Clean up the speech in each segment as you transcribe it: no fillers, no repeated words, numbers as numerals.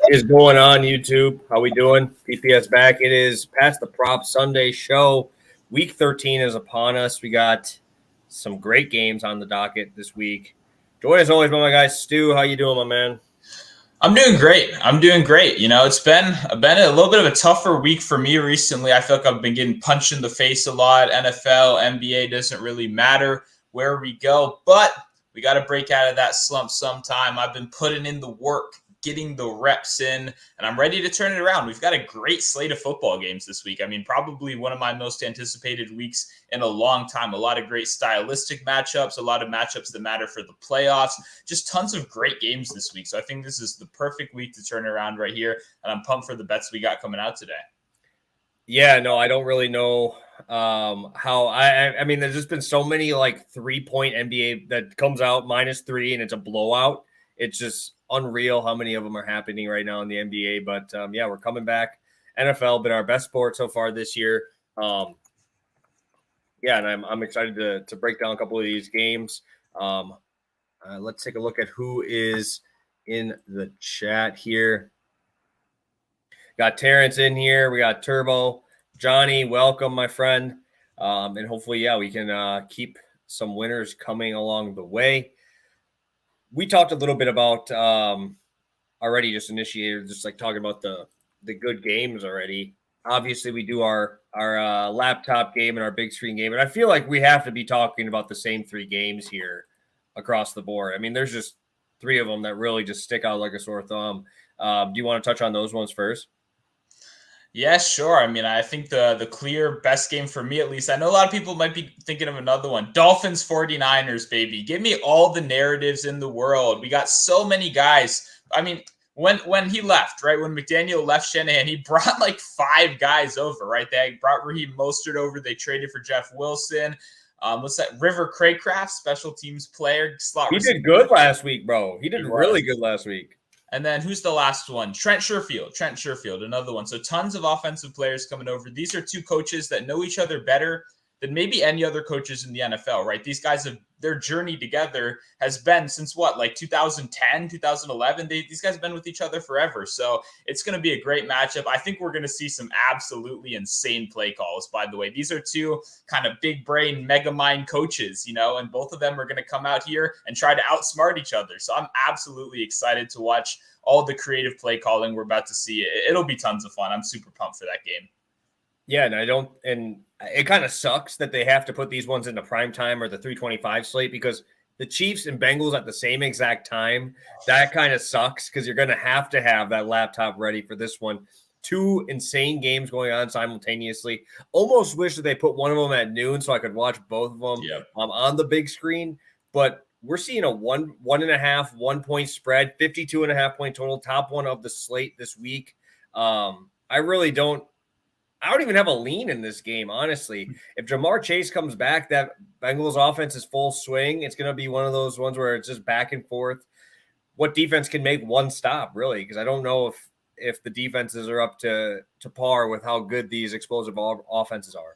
Is going on YouTube? How we doing? PPS back. It is past the prop Sunday show. Week 13 is upon us. We got some great games on the docket this week. Join as always by my guy Stu. How you doing, my man? I'm doing great. You know, it's been a little bit of a tougher week for me recently. I feel like I've been getting punched in the face a lot. NFL, NBA doesn't really matter where we go, but we got to break out of that slump sometime. I've been putting in the work, getting the reps in, and I'm ready to turn it around. We've got a great slate of football games this week. I mean, probably one of my most anticipated weeks in a long time. A lot of great stylistic matchups, a lot of matchups that matter for the playoffs, just tons of great games this week. So I think this is the perfect week to turn around right here, and I'm pumped for the bets we got coming out today. Yeah, no, I don't really know how I mean, there's just been so many like 3-point NBA that comes out -3 and it's a blowout. It's just unreal how many of them are happening right now in the NBA. But yeah, we're coming back. NFL been our best sport so far this year. Yeah, and I'm excited to break down a couple of these games. Let's take a look at who is in the chat here. Got Terrence in here. We got Turbo. Johnny, welcome, my friend. And hopefully, yeah, we can keep some winners coming along the way. We talked a little bit about already, just initiated, just like talking about the good games already. Obviously, we do our laptop game and our big screen game, and I feel like we have to be talking about the same 3 games here across the board. I mean, there's just 3 of them that really just stick out like a sore thumb. Do you want to touch on those ones first? Yeah, sure. I mean, I think the clear best game for me, at least. I know a lot of people might be thinking of another one. Dolphins 49ers, baby. Give me all the narratives in the world. We got so many guys. I mean, when he left, right? When McDaniel left Shanahan, he brought like 5 guys over, right? They brought Raheem Mostert over. They traded for Jeff Wilson. What's that? River Craycraft, special teams player. He did good last week, bro. He did really good last week. And then who's the last one? Trent Sherfield, another one. So tons of offensive players coming over. These are 2 coaches that know each other better than maybe any other coaches in the NFL, right? These guys their journey together has been since what, like 2010, 2011. These guys have been with each other forever. So it's going to be a great matchup. I think we're going to see some absolutely insane play calls, by the way. These are 2 kind of big brain, mega mind coaches, you know, and both of them are going to come out here and try to outsmart each other. So I'm absolutely excited to watch all the creative play calling we're about to see. It'll be tons of fun. I'm super pumped for that game. Yeah, and it kind of sucks that they have to put these ones in the prime time or the 325 slate, because the Chiefs and Bengals at the same exact time, that kind of sucks, because you're going to have that laptop ready for this one. 2 insane games going on simultaneously. Almost wish that they put one of them at noon so I could watch both of them on the big screen. But we're seeing a 1.5 point spread, 52.5 point total, top one of the slate this week. I don't even have a lean in this game, honestly. If Jamar Chase comes back, that Bengals offense is full swing. It's going to be one of those ones where it's just back and forth. What defense can make one stop, really? Because I don't know if the defenses are up to par with how good these explosive offenses are.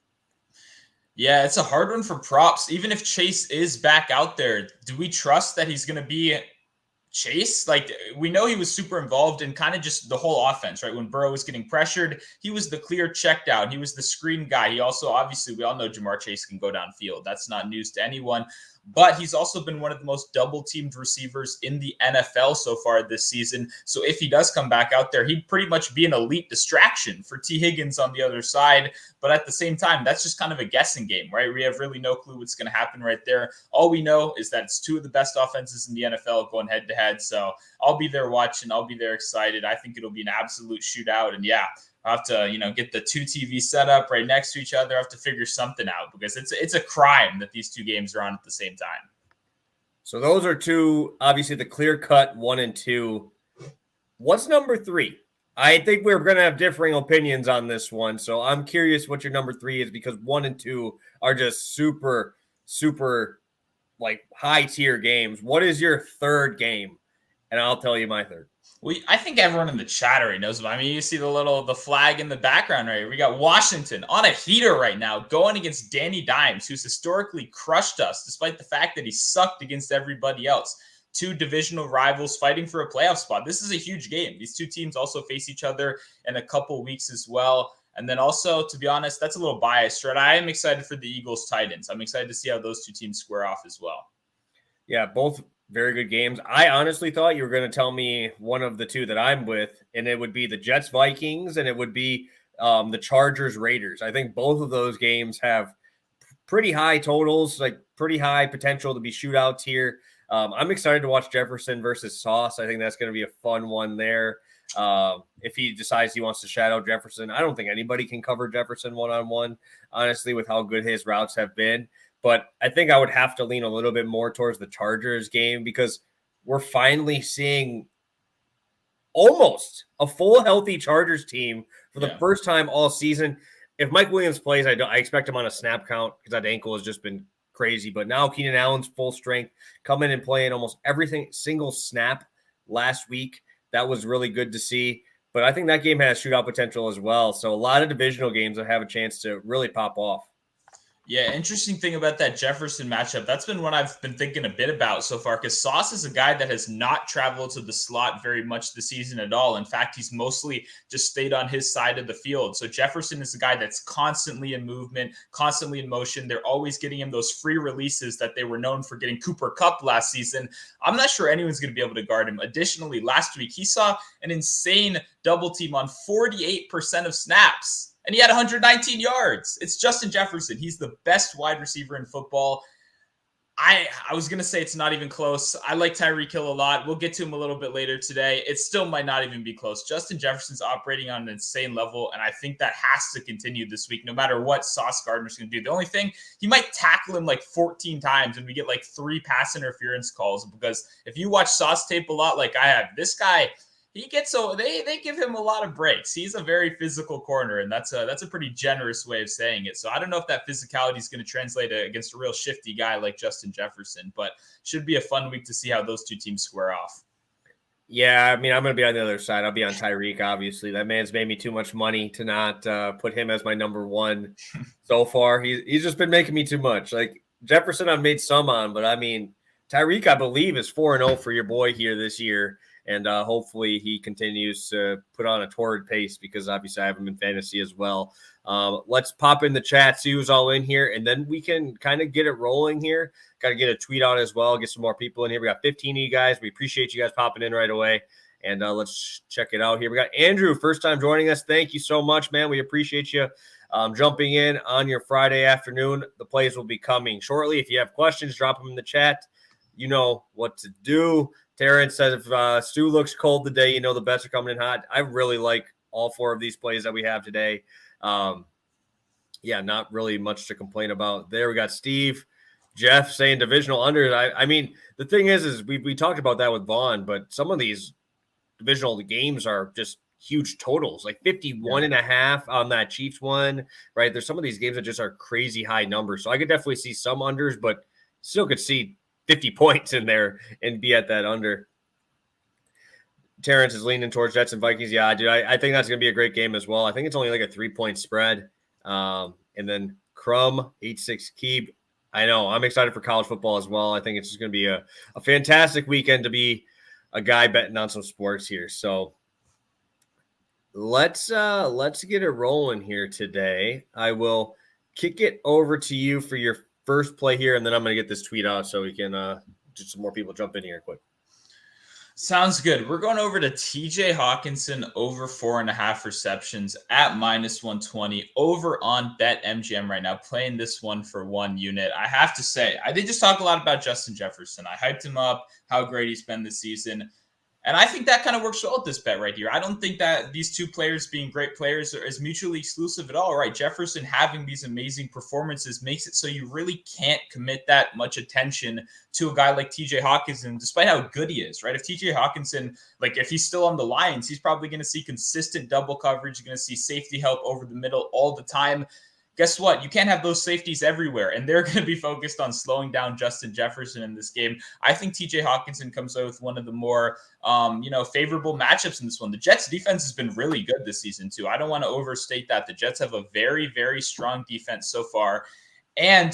Yeah, it's a hard one for props. Even if Chase is back out there, do we trust that he's going to be Chase? Like, we know he was super involved in kind of just the whole offense, right? When Burrow was getting pressured, he was the clear check down. He was the screen guy. He also, obviously, we all know Jamar Chase can go downfield. That's not news to anyone. But he's also been one of the most double-teamed receivers in the NFL so far this season. So if he does come back out there, he'd pretty much be an elite distraction for T. Higgins on the other side. But at the same time, that's just kind of a guessing game, right? We have really no clue what's going to happen right there. All we know is that it's 2 of the best offenses in the NFL going head-to-head. So I'll be there watching. I'll be there excited. I think it'll be an absolute shootout. And yeah, I'll have to, get the 2 TV set up right next to each other. I have to figure something out, because it's a crime that these 2 games are on at the same time. So those are 2, obviously the clear cut 1 and 2. What's number 3? I think we're going to have differing opinions on this one. So I'm curious what your number 3 is, because 1 and 2 are just super, super like high tier games. What is your 3rd game? And I'll tell you my 3rd. I think everyone in the chat already knows about. I mean, you see the flag in the background right here. We got Washington on a heater right now going against Danny Dimes, who's historically crushed us despite the fact that he sucked against everybody else. two divisional rivals fighting for a playoff spot. This is a huge game. These two teams also face each other in a couple weeks as well. And then also, to be honest, that's a little biased, right? I am excited for the Eagles-Titans. I'm excited to see how those two teams square off as well. Yeah, both very good games. I honestly thought you were going to tell me one of the two that I'm with, and it would be the Jets-Vikings, and it would be the Chargers-Raiders. I think both of those games have pretty high totals, like pretty high potential to be shootouts here. I'm excited to watch Jefferson versus Sauce. I think that's going to be a fun one there. If he decides he wants to shadow Jefferson, I don't think anybody can cover Jefferson one-on-one, honestly, with how good his routes have been. But I think I would have to lean a little bit more towards the Chargers game because we're finally seeing almost a full healthy Chargers team for the first time all season. If Mike Williams plays, I expect him on a snap count because that ankle has just been crazy. But now Keenan Allen's full strength, coming and playing almost everything, single snap last week. That was really good to see. But I think that game has shootout potential as well. So a lot of divisional games that have a chance to really pop off. Yeah, interesting thing about that Jefferson matchup. That's been what I've been thinking a bit about so far because Sauce is a guy that has not traveled to the slot very much this season at all. In fact, he's mostly just stayed on his side of the field. So Jefferson is a guy that's constantly in movement, constantly in motion. They're always getting him those free releases that they were known for getting Cooper Kupp last season. I'm not sure anyone's going to be able to guard him. Additionally, last week, he saw an insane double team on 48% of snaps. And he had 119 yards. It's Justin Jefferson. He's the best wide receiver in football. I was going to say it's not even close. I like Tyreek Hill a lot. We'll get to him a little bit later today. It still might not even be close. Justin Jefferson's operating on an insane level, and I think that has to continue this week, no matter what Sauce Gardner's going to do. The only thing, he might tackle him like 14 times, and we get like 3 pass interference calls because if you watch Sauce tape a lot like I have, this guy – he gets so they give him a lot of breaks. He's a very physical corner, and that's a pretty generous way of saying it. So I don't know if that physicality is going to translate against a real shifty guy like Justin Jefferson, but should be a fun week to see how those two teams square off. Yeah, I mean, I'm going to be on the other side. I'll be on Tyreek, obviously. That man's made me too much money to not put him as my number one so far. He's just been making me too much. Like Jefferson, I've made some on, but I mean, Tyreek, I believe, is 4-0 for your boy here this year. And hopefully he continues to put on a torrid pace because obviously I have him in fantasy as well. Let's pop in the chat, see who's all in here, and then we can kind of get it rolling here. Got to get a tweet out as well, get some more people in here. We got 15 of you guys. We appreciate you guys popping in right away. And let's check it out here. We got Andrew, first time joining us. Thank you so much, man. We appreciate you jumping in on your Friday afternoon. The plays will be coming shortly. If you have questions, drop them in the chat. You know what to do. Terrence says if Stu looks cold today, you know the bets are coming in hot. I really like all 4 of these plays that we have today. Yeah, not really much to complain about. There we got Steve, Jeff saying divisional unders. I mean, the thing is we talked about that with Vaughn, but some of these divisional games are just huge totals, like 51.5 on that Chiefs one, right? There's some of these games that just are crazy high numbers. So I could definitely see some unders, but still could see 50 points in there and be at that under. Terrence is leaning towards Jets and Vikings. Yeah, dude, I think that's going to be a great game as well. I think it's only like a 3-point spread. And then Crumb, 8-6 Keeb. I know. I'm excited for college football as well. I think it's just going to be a fantastic weekend to be a guy betting on some sports here. So let's get it rolling here today. I will kick it over to you for your first play here, and then I'm going to get this tweet out so we can just some more people jump in here quick. Sounds good. We're going over to TJ Hawkinson over 4.5 receptions at -120 over on BetMGM right now, playing this one for 1 unit. I have to say, I did just talk a lot about Justin Jefferson. I hyped him up, how great he's been this season. And I think that kind of works well with this bet right here. I don't think that these two players being great players is mutually exclusive at all, right? Jefferson having these amazing performances makes it so you really can't commit that much attention to a guy like TJ Hawkinson, despite how good he is, right? If TJ Hawkinson, like if he's still on the Lions, he's probably going to see consistent double coverage. You're going to see safety help over the middle all the time. Guess what? You can't have those safeties everywhere, and they're going to be focused on slowing down Justin Jefferson in this game. I think TJ Hawkinson comes out with one of the more, favorable matchups in this one. The Jets' defense has been really good this season, too. I don't want to overstate that. The Jets have a very, very strong defense so far, and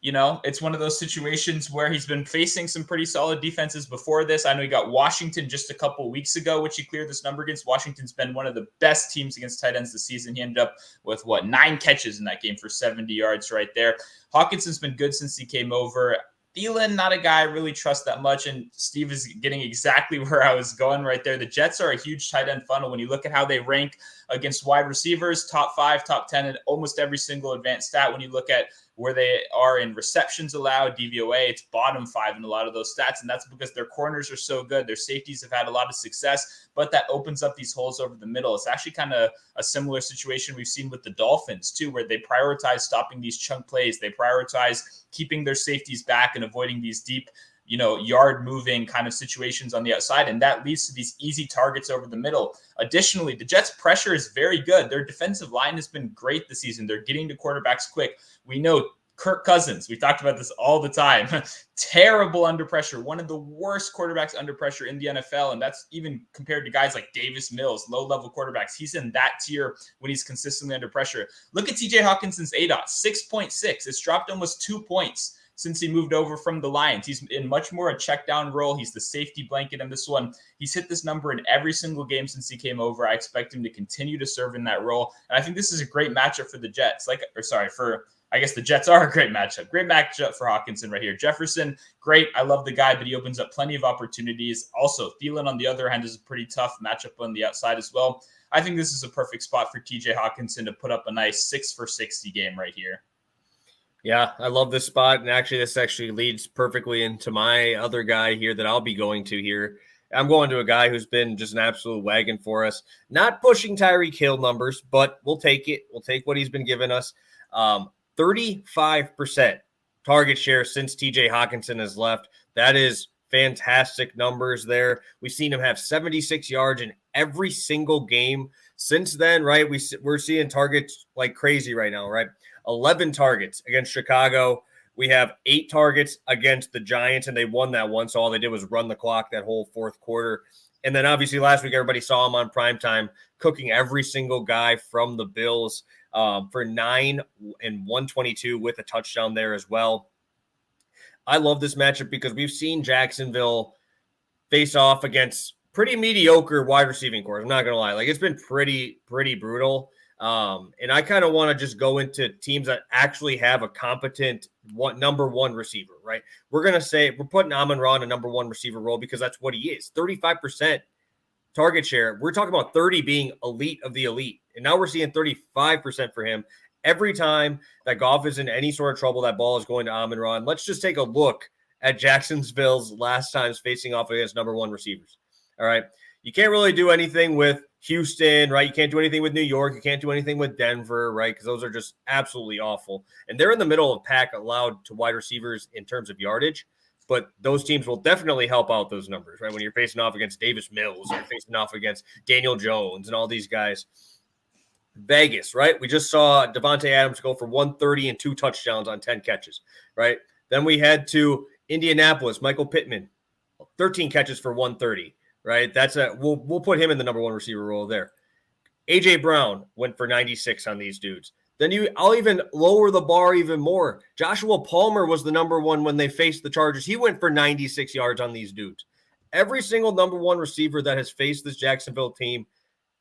You know, it's one of those situations where he's been facing some pretty solid defenses before this. I know he got Washington just a couple of weeks ago, which he cleared this number against. Washington's been one of the best teams against tight ends this season. He ended up with 9 catches in that game for 70 yards right there. Hawkinson's been good since he came over. Thielen, not a guy I really trust that much, and Steve is getting exactly where I was going right there. The Jets are a huge tight end funnel. When you look at how they rank against wide receivers, top 5, top 10 in almost every single advanced stat. When you look at where they are in receptions allowed, DVOA, it's bottom 5 in a lot of those stats, and that's because their corners are so good. Their safeties have had a lot of success, but that opens up these holes over the middle. It's actually kind of a similar situation we've seen with the Dolphins too, where they prioritize stopping these chunk plays. They prioritize keeping their safeties back and avoiding these deep, yard moving kind of situations on the outside. And that leads to these easy targets over the middle. Additionally, the Jets' pressure is very good. Their defensive line has been great this season. They're getting to quarterbacks quick. We know Kirk Cousins, we talked about this all the time, terrible under pressure, one of the worst quarterbacks under pressure in the NFL. And that's even compared to guys like Davis Mills, low-level quarterbacks. He's in that tier when he's consistently under pressure. Look at TJ Hawkinson's ADOT, 6.6. It's dropped almost 2 points since he moved over from the Lions. He's in much more a check down role. He's the safety blanket in this one. He's hit this number in every single game since he came over. I expect him to continue to serve in that role. And I think this is a great matchup for the Jets. I guess the Jets are a great matchup. Great matchup for Hawkinson right here. Jefferson, great. I love the guy, but he opens up plenty of opportunities. Also, Thielen, on the other hand, is a pretty tough matchup on the outside as well. I think this is a perfect spot for TJ Hawkinson to put up a nice 6 for 60 game right here. Yeah, I love this spot. And actually, this actually leads perfectly into my other guy here that I'll be going to here. I'm going to a guy who's been just an absolute wagon for us. Not pushing Tyreek Hill numbers, but we'll take it. We'll take what he's been giving us. 35% target share since TJ Hawkinson has left. That is fantastic numbers there. We've seen him have 76 yards in every single game since then, right? We're seeing targets like crazy right now, right? 11 targets against Chicago. We have 8 targets against the Giants, and they won that one. So all they did was run the clock that whole fourth quarter. And then obviously last week, everybody saw him on primetime cooking every single guy from the Bills for 9 and 122 with a touchdown there as well. I love this matchup because we've seen Jacksonville face off against pretty mediocre wide receiving corps. I'm not going to lie. Like, it's been pretty brutal. And I kind of want to just go into teams that actually have a competent number one receiver, right? We're going to say we're putting Amon-Ra in a number one receiver role because that's what he is. 35% target share. We're talking about 30 being elite of the elite. And now we're seeing 35% for him. Every time that Goff is in any sort of trouble, that ball is going to Amon-Ra. And let's just take a look at Jacksonville's last times facing off against number one receivers. All right. You can't really do anything with Houston, right? You can't do anything with New York. You can't do anything with Denver, right? Because those are just absolutely awful. And they're in the middle of pack allowed to wide receivers in terms of yardage. But those teams will definitely help out those numbers, right? When you're facing off against Davis Mills, you're facing off against Daniel Jones and all these guys. Vegas, right? We just saw Devontae Adams go for 130 and 2 touchdowns on 10 catches, right? Then we head to Indianapolis, Michael Pittman, 13 catches for 130, right? We'll put him in the number one receiver role there. AJ Brown went for 96 on these dudes. Then I'll even lower the bar even more. Joshua Palmer was the number one when they faced the Chargers. He went for 96 yards on these dudes. Every single number one receiver that has faced this Jacksonville team,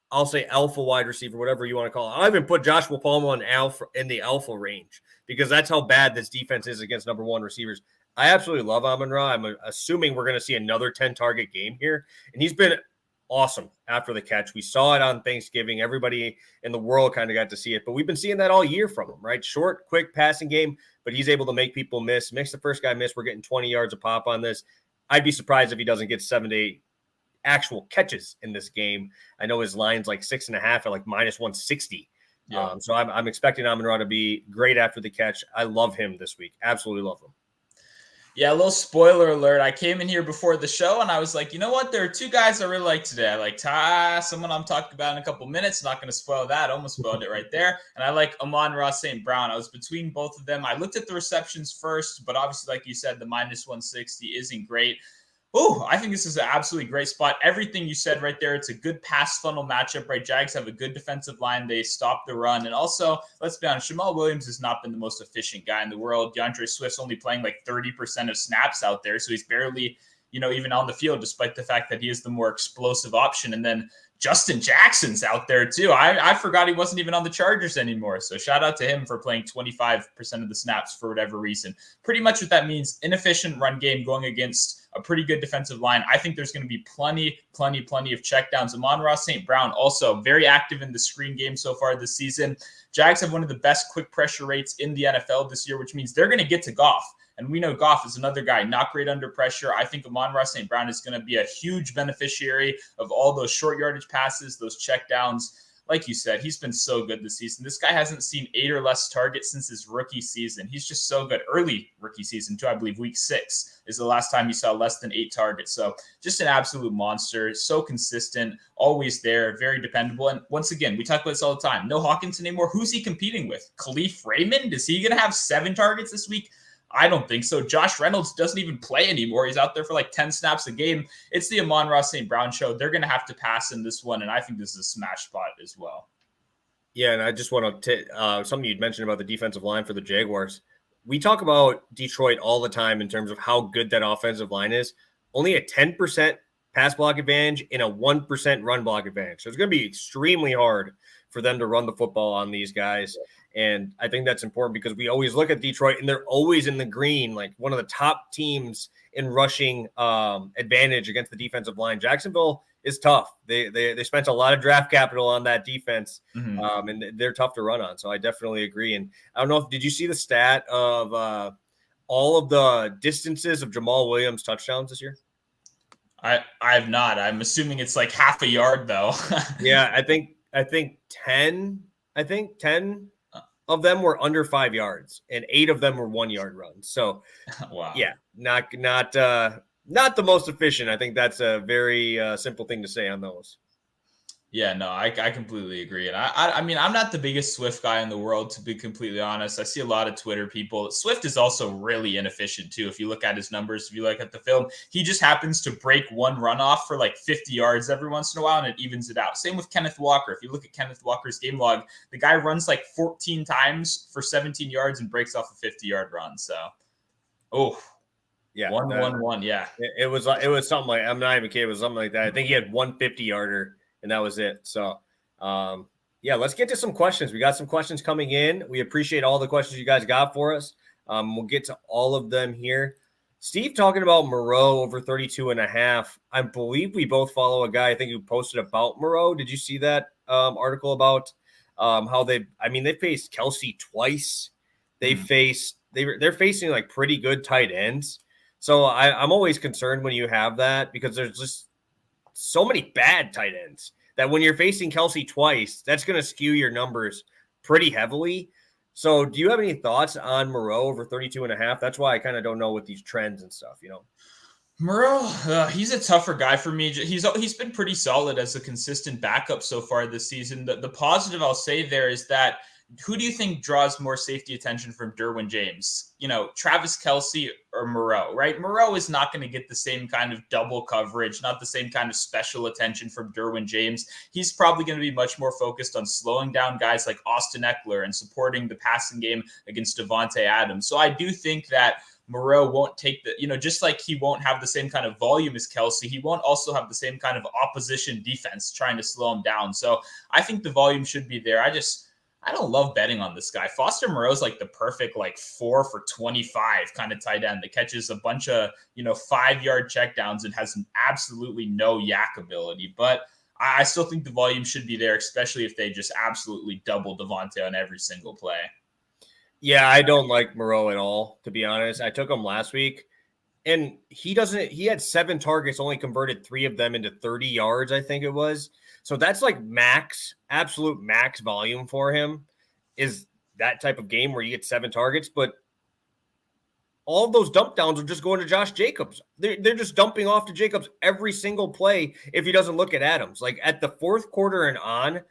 I'll say alpha wide receiver, whatever you want to call it. I'll even put Joshua Palmer in the alpha range because that's how bad this defense is against number one receivers. I absolutely love Amon-Ra. I'm assuming we're going to see another 10-target game here. And he's been awesome after the catch. We saw it on Thanksgiving. Everybody in the world kind of got to see it. But we've been seeing that all year from him, right? Short, quick passing game, but he's able to make people miss. Makes the first guy miss. We're getting 20 yards a pop on this. I'd be surprised if he doesn't get 7 to 8 actual catches in this game. I know his line's like 6.5 at like minus 160. Yeah. So I'm expecting Amon-Ra to be great after the catch. I love him this week. Absolutely love him. Yeah, a little spoiler alert. I came in here before the show and I was like, you know what? There are 2 guys I really like today. I like someone I'm talking about in a couple minutes. Not going to spoil that. Almost spoiled it right there. And I like Amon-Ra St. Brown. I was between both of them. I looked at the receptions first, but obviously, like you said, the minus 160 isn't great. Oh, I think this is an absolutely great spot. Everything you said right there. It's a good pass funnel matchup, right? Jags have a good defensive line. They stop the run. And also, let's be honest, Jamal Williams has not been the most efficient guy in the world. DeAndre Swift's only playing like 30% of snaps out there. So he's barely, even on the field, despite the fact that he is the more explosive option. And then Justin Jackson's out there too. I forgot he wasn't even on the Chargers anymore. So shout out to him for playing 25% of the snaps for whatever reason. Pretty much what that means, inefficient run game going against a pretty good defensive line. I think there's going to be plenty of checkdowns. Amon-Ra St. Brown also very active in the screen game so far this season. Jags have one of the best quick pressure rates in the NFL this year, which means they're going to get to Goff. And we know Goff is another guy, not great under pressure. I think Amon-Ra St. Brown is going to be a huge beneficiary of all those short yardage passes, those checkdowns. Like you said, he's been so good this season. This guy hasn't seen 8 or less targets since his rookie season. He's just so good. Early rookie season, too. I believe week 6 is the last time he saw less than 8 targets. So just an absolute monster. So consistent, always there, very dependable. And once again, we talk about this all the time. No Hawkinson anymore. Who's he competing with? Khalif Raymond? Is he going to have 7 targets this week? I don't think so. Josh Reynolds doesn't even play anymore. He's out there for like 10 snaps a game. It's the Amon-Ra St. Brown show. They're going to have to pass in this one, and I think this is a smash spot as well. Yeah, and I just want to something you'd mentioned about the defensive line for the Jaguars. We talk about Detroit all the time in terms of how good that offensive line is. Only a 10% pass block advantage and a 1% run block advantage. So it's going to be extremely hard for them to run the football on these guys. And I think that's important because we always look at Detroit and they're always in the green, like one of the top teams in rushing advantage against the defensive line. Jacksonville is tough. They spent a lot of draft capital on that defense, and they're tough to run on. So I definitely agree. And I don't know did you see the stat of all of the distances of Jamal Williams touchdowns this year? I have not. I'm assuming it's like half a yard though. Yeah, I think 10 of them were under 5 yards and 8 of them were 1 yard runs. So wow. Yeah, not the most efficient. I think that's a very simple thing to say on those. Yeah, no, I completely agree. And I mean, I'm not the biggest Swift guy in the world, to be completely honest. I see a lot of Twitter people. Swift is also really inefficient, too. If you look at his numbers, if you look at the film, he just happens to break one runoff for like 50 yards every once in a while, and it evens it out. Same with Kenneth Walker. If you look at Kenneth Walker's game log, the guy runs like 14 times for 17 yards and breaks off a 50-yard run. So, yeah, 1-1-1, yeah. It was something like, I'm not even kidding, it was something like that. I think he had 150-yarder. And that was it. So, let's get to some questions. We got some questions coming in. We appreciate all the questions you guys got for us. We'll get to all of them here. Steve talking about Moreau over 32.5. I believe we both follow a guy, I think, who posted about Moreau. Did you see that article about how they faced Kelsey twice. They're facing like pretty good tight ends. So I'm always concerned when you have that because there's just so many bad tight ends that when you're facing Kelsey twice, that's going to skew your numbers pretty heavily. So do you have any thoughts on Moreau over 32.5? That's why I kind of don't know with these trends and stuff, Moreau, he's a tougher guy for me. He's been pretty solid as a consistent backup so far this season. The positive I'll say there is that who do you think draws more safety attention from Derwin James? Travis Kelce or Moreau, right? Moreau is not going to get the same kind of double coverage, not the same kind of special attention from Derwin James. He's probably going to be much more focused on slowing down guys like Austin Eckler and supporting the passing game against Devontae Adams. So I do think that Moreau won't take just like he won't have the same kind of volume as Kelce, he won't also have the same kind of opposition defense trying to slow him down. So I think the volume should be there. I don't love betting on this guy. Foster Moreau's like the perfect 4 for 25 kind of tight end that catches a bunch of 5-yard checkdowns and has absolutely no yak ability. But I still think the volume should be there, especially if they just absolutely double Devontae on every single play. Yeah, I don't like Moreau at all, to be honest. I took him last week, and he had 7 targets, only converted 3 of them into 30 yards, I think it was. So that's like absolute max volume for him is that type of game where you get 7 targets. But all of those dump downs are just going to Josh Jacobs. They're just dumping off to Jacobs every single play if he doesn't look at Adams. Like at the fourth quarter and on,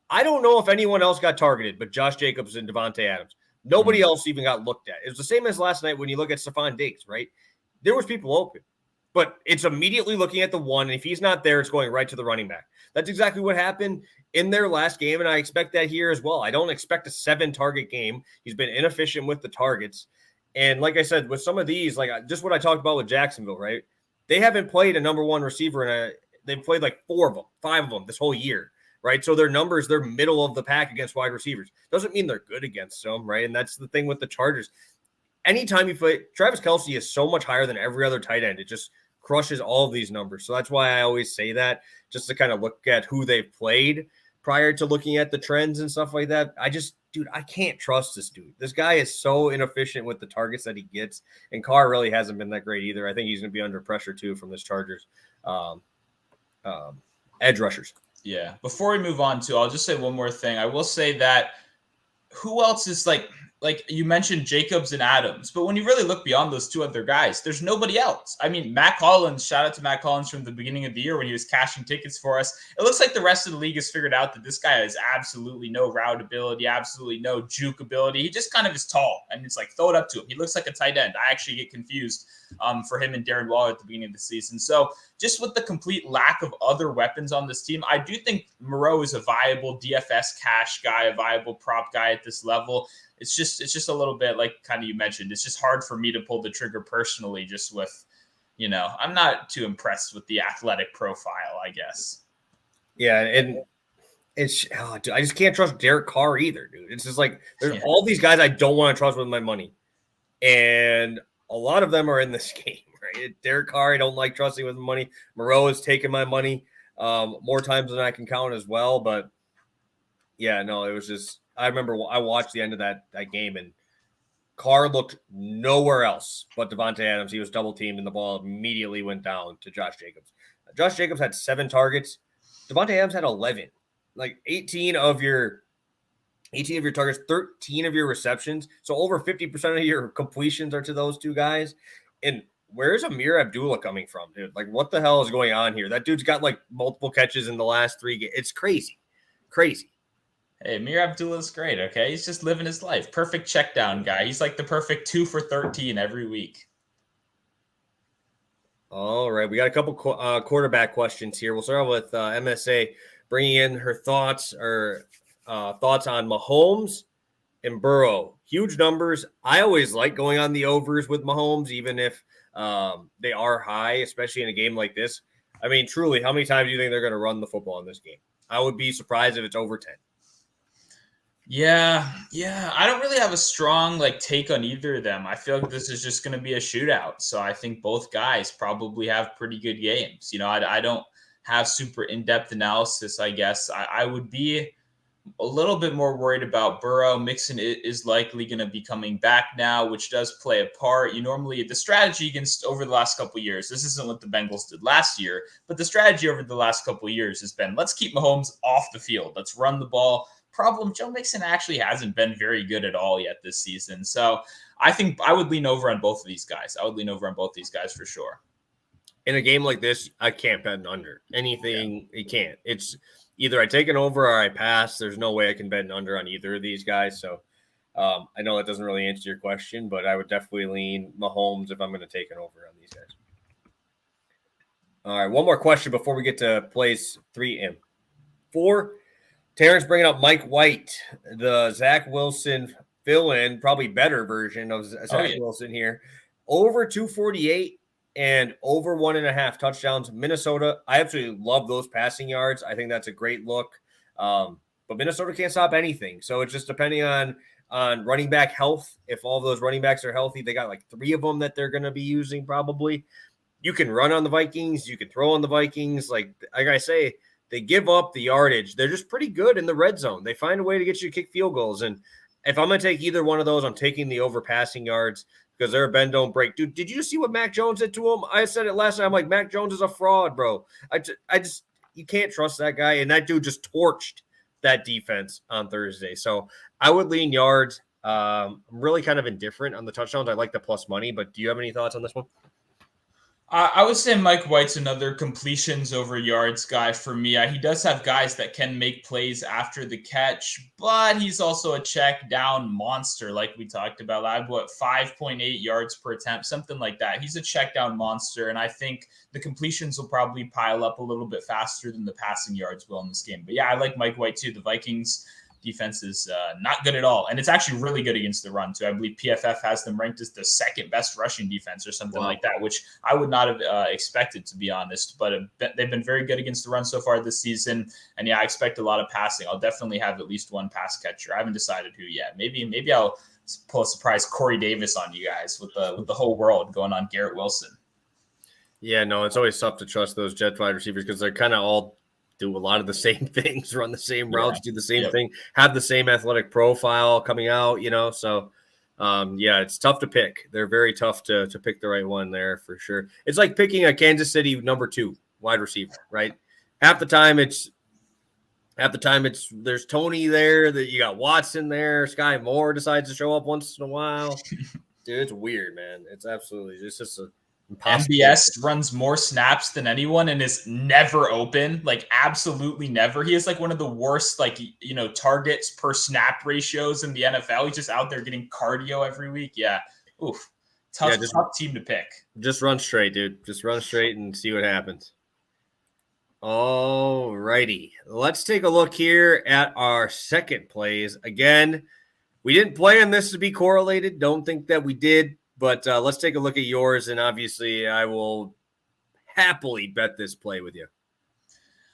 I don't know if anyone else got targeted but Josh Jacobs and Devontae Adams. Nobody else even got looked at. It was the same as last night when you look at Stephon Diggs, right? There was people open. but it's immediately looking at the one. And if he's not there, it's going right to the running back. That's exactly what happened in their last game, and I expect that here as well. I don't expect a 7-target game. He's been inefficient with the targets. And like I said, with some of these, like just what I talked about with Jacksonville, right? They haven't played a number one receiver they've played like 5 of them this whole year, right? So their numbers, they're middle of the pack against wide receivers. Doesn't mean they're good against them, right? And that's the thing with the Chargers. Anytime you play, Travis Kelce is so much higher than every other tight end. It just crushes all of these numbers. So that's why I always say that, just to kind of look at who they've played prior to looking at the trends and stuff like that. Dude, I can't trust this dude. This guy is so inefficient with the targets that he gets, and Carr really hasn't been that great either. I think he's going to be under pressure too from this Chargers edge rushers. Yeah. Before we move on I'll just say one more thing. I will say that who else is like you mentioned Jacobs and Adams, but when you really look beyond those two other guys, there's nobody else. I mean, Matt Collins, shout out to Matt Collins from the beginning of the year when he was cashing tickets for us. It looks like the rest of the league has figured out that this guy has absolutely no route ability, absolutely no juke ability. He just kind of is tall, and it's like, throw it up to him. He looks like a tight end. I actually get confused for him and Darren Waller at the beginning of the season. So just with the complete lack of other weapons on this team, I do think Moreau is a viable DFS cash guy, a viable prop guy at this level. It's just a little bit like kind of you mentioned. It's just hard for me to pull the trigger personally, just with, I'm not too impressed with the athletic profile, I guess. Yeah, and dude, I just can't trust Derek Carr either, dude. It's just like there's all these guys I don't want to trust with my money, and a lot of them are in this game, right? Derek Carr, I don't like trusting with money. Moreau has taken my money more times than I can count as well, but yeah, no, it was just. I remember I watched the end of that game, and Carr looked nowhere else but Devontae Adams. He was double teamed, and the ball immediately went down to Josh Jacobs. Josh Jacobs had 7 targets. Devontae Adams had 11. Like 18 of your targets, 13 of your receptions. So over 50% of your completions are to those two guys. And where's Amir Abdullah coming from, dude? Like, what the hell is going on here? That dude's got like multiple catches in the last 3 games. It's crazy. Crazy. Hey, Amir Abdullah's great, okay? He's just living his life. Perfect check down guy. He's like the perfect 2 for 13 every week. All right. We got a couple quarterback questions here. We'll start with MSA bringing in her thoughts on Mahomes and Burrow. Huge numbers. I always like going on the overs with Mahomes, even if they are high, especially in a game like this. I mean, truly, how many times do you think they're going to run the football in this game? I would be surprised if it's over 10. Yeah. I don't really have a strong take on either of them. I feel like this is just going to be a shootout. So I think both guys probably have pretty good games. I don't have super in-depth analysis, I guess. I would be a little bit more worried about Burrow. Mixon is likely going to be coming back now, which does play a part. Normally the strategy against over the last couple of years, this isn't what the Bengals did last year, but the strategy over the last couple of years has been, let's keep Mahomes off the field. Let's run the ball. Problem, Joe Mixon actually hasn't been very good at all yet this season. So I think I would lean over on both of these guys. For sure. In a game like this, I can't bet an under. Anything, you can't. It's either I take an over or I pass. There's no way I can bet an under on either of these guys. So I know that doesn't really answer your question, but I would definitely lean Mahomes if I'm going to take an over on these guys. All right, one more question before we get to plays 3 and 4. Terrence bringing up Mike White, the Zach Wilson fill-in, probably better version of Zach Wilson here. Over 248 and over 1.5 touchdowns. Minnesota, I absolutely love those passing yards. I think that's a great look. But Minnesota can't stop anything. So it's just depending on running back health. If all those running backs are healthy, they got like 3 of them that they're going to be using probably. You can run on the Vikings. You can throw on the Vikings. Like I say, they give up the yardage. They're just pretty good in the red zone. They find a way to get you to kick field goals. And if I'm going to take either one of those, I'm taking the over passing yards because they're a bend, don't break. Dude, did you see what Mac Jones did to him? I said it last time. I'm like, Mac Jones is a fraud, bro. I just you can't trust that guy. And that dude just torched that defense on Thursday. So I would lean yards. I'm really kind of indifferent on the touchdowns. I like the plus money, but do you have any thoughts on this one? I would say Mike White's another completions over yards guy for me. He does have guys that can make plays after the catch, but he's also a check down monster, like we talked about. I have 5.8 yards per attempt, something like that. He's a check down monster, and I think the completions will probably pile up a little bit faster than the passing yards will in this game. But yeah, I like Mike White too. The Vikings defense is not good at all. And it's actually really good against the run, too. I believe PFF has them ranked as the second best rushing defense or something like that, which I would not have expected, to be honest. But they've been very good against the run so far this season. And yeah, I expect a lot of passing. I'll definitely have at least one pass catcher. I haven't decided who yet. Maybe I'll pull a surprise Corey Davis on you guys with the whole world going on Garrett Wilson. Yeah, no, it's always tough to trust those jet wide receivers because they're kind of all do a lot of the same things, run the same routes, do the same thing, have the same athletic profile coming out, So, it's tough to pick. They're very tough to pick the right one there for sure. It's like picking a Kansas City number 2 wide receiver, right? Half the time it's there's Tony there, that you got Watson there, Sky Moore decides to show up once in a while. Dude, it's weird, man. It's just a MBS runs more snaps than anyone and is never open, like absolutely never. He has like one of the worst, targets per snap ratios in the NFL. He's just out there getting cardio every week. Yeah. Oof. Tough team to pick. Just run straight, dude. Just run straight and see what happens. All righty. Let's take a look here at our second plays. Again, we didn't plan this to be correlated. Don't think that we did. But let's take a look at yours, and obviously I will happily bet this play with you.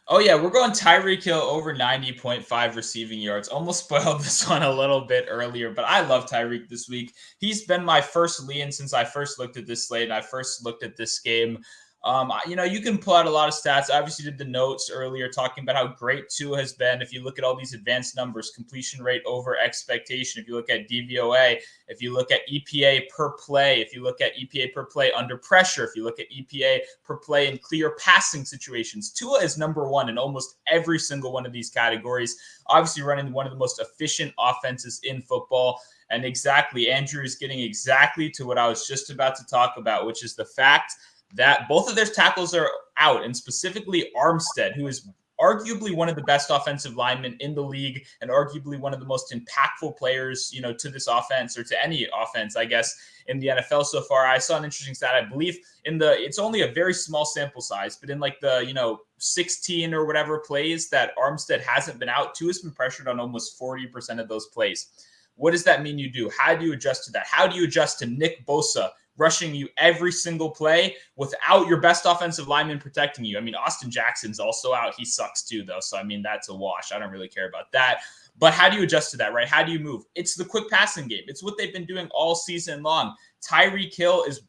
Oh, yeah, we're going Tyreek Hill over 90.5 receiving yards. Almost spoiled this one a little bit earlier, but I love Tyreek this week. He's been my first lean since I first looked at this slate and I first looked at this game. You can pull out a lot of stats. I obviously did the notes earlier talking about how great Tua has been. If you look at all these advanced numbers, completion rate over expectation, if you look at DVOA, if you look at EPA per play, if you look at EPA per play under pressure, if you look at EPA per play in clear passing situations, Tua is number 1 in almost every single one of these categories, obviously running one of the most efficient offenses in football. And Andrew is getting exactly to what I was just about to talk about, which is the fact that both of their tackles are out, and specifically Armstead, who is arguably one of the best offensive linemen in the league and arguably one of the most impactful players, to this offense or to any offense, I guess, in the NFL so far. I saw an interesting stat. I believe it's only a very small sample size, but in the 16 or whatever plays that Armstead hasn't been out, Tua has been pressured on almost 40% of those plays. What does that mean you do? How do you adjust to that? How do you adjust to Nick Bosa rushing you every single play without your best offensive lineman protecting you? I mean, Austin Jackson's also out. He sucks too, though. So, that's a wash. I don't really care about that. But how do you adjust to that, right? How do you move? It's the quick passing game. It's what they've been doing all season long. Tyreek Hill is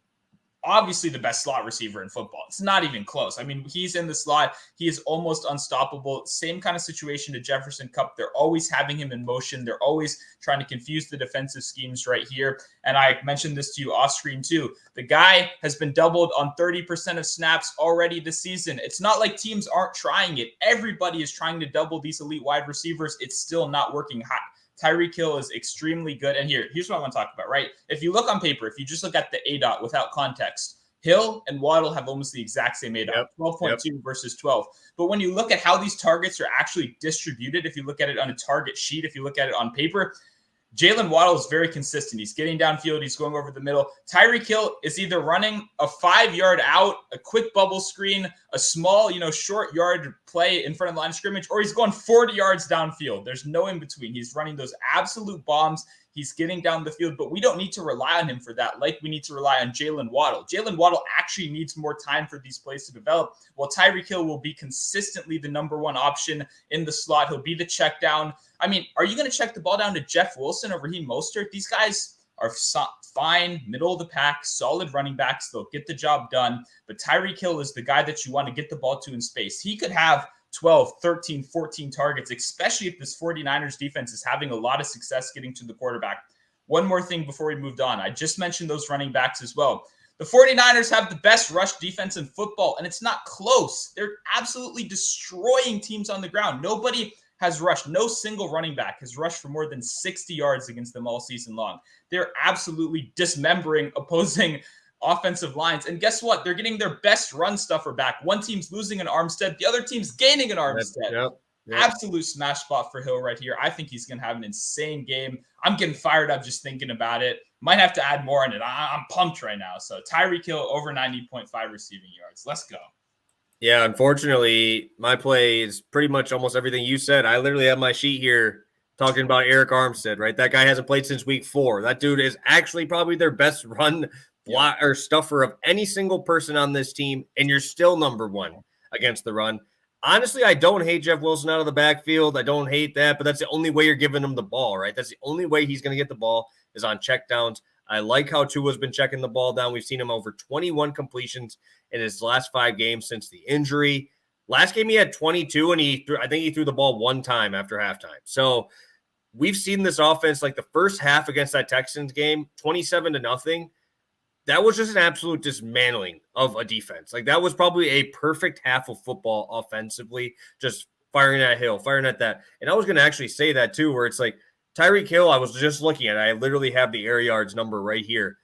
obviously the best slot receiver in football. It's not even close. He's in the slot. He is almost unstoppable. Same kind of situation to Jefferson Kupp. They're always having him in motion. They're always trying to confuse the defensive schemes right here. And I mentioned this to you off screen too. The guy has been doubled on 30% of snaps already this season. It's not like teams aren't trying it. Everybody is trying to double these elite wide receivers. It's still not working. Tyreek Hill is extremely good. And here's what I want to talk about, right? If you look on paper, if you just look at the ADOT without context, Hill and Waddle have almost the exact same ADOT, 12.2 versus 12. But when you look at how these targets are actually distributed, if you look at it on a target sheet, if you look at it on paper, Jalen Waddle is very consistent. He's getting downfield. He's going over the middle. Tyreek Hill is either running a 5-yard out, a quick bubble screen, a small, short yard play in front of the line of scrimmage, or he's going 40 yards downfield. There's no in between. He's running those absolute bombs. He's getting down the field, but we don't need to rely on him for that like we need to rely on Jalen Waddle. Jalen Waddle actually needs more time for these plays to develop, while Tyreek Hill will be consistently the number 1 option in the slot. He'll be the check down. Are you going to check the ball down to Jeff Wilson or Raheem Mostert? These guys are fine, middle of the pack, solid running backs. They'll get the job done, but Tyreek Hill is the guy that you want to get the ball to in space. He could have 12, 13, 14 targets, especially if this 49ers defense is having a lot of success getting to the quarterback. One more thing before we moved on. I just mentioned those running backs as well. The 49ers have the best rush defense in football, and it's not close. They're absolutely destroying teams on the ground. Nobody has rushed. No single running back has rushed for more than 60 yards against them all season long. They're absolutely dismembering opposing offensive lines. And guess what? They're getting their best run stuffer back. One team's losing an Armstead. The other team's gaining an Armstead. Yep. Absolute smash spot for Hill right here. I think he's going to have an insane game. I'm getting fired up just thinking about it. Might have to add more in it. I'm pumped right now. So Tyreek Hill over 90.5 receiving yards. Let's go. Yeah, unfortunately, my play is pretty much almost everything you said. I literally have my sheet here talking about Eric Armstead, right? That guy hasn't played since week 4. That dude is actually probably their best run block or stuffer of any single person on this team, and you're still number 1 against the run. Honestly, I don't hate Jeff Wilson out of the backfield. I don't hate that, but that's the only way you're giving him the ball, right? That's the only way he's going to get the ball is on checkdowns. I like how Tua's been checking the ball down. We've seen him over 21 completions in his last 5 games since the injury. Last game he had 22, and I think he threw the ball 1 time after halftime. So we've seen this offense, like the first half against that Texans game, 27-0. That was just an absolute dismantling of a defense. Like that was probably a perfect half of football offensively, just firing at Hill, firing at that. And I was going to actually say that too, where it's like Tyreek Hill, I was just looking at it. I literally have the air yards number right here.